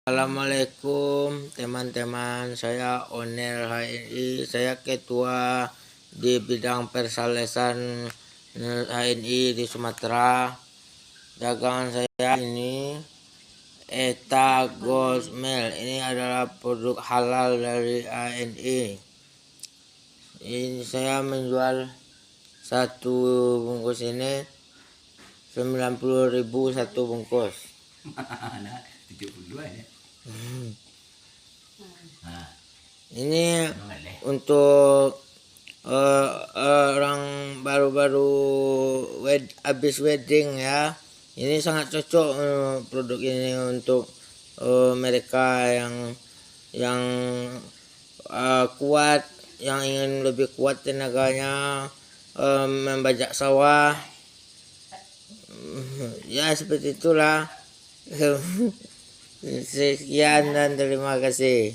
Assalamualaikum teman-teman, saya Onel HNI, saya ketua di bidang persalesan HNI di Sumatera. Dagangan saya ini Eta Gold Mel, ini adalah produk halal dari HNI. Ini saya menjual satu bungkus ini 90.000 satu bungkus. 72 ya. Ini untuk orang baru-baru habis wedding ya. Ini sangat cocok produk ini untuk mereka yang kuat, yang ingin lebih kuat tenaganya, membajak sawah. Ya seperti itulah. Sekian dan terima kasih.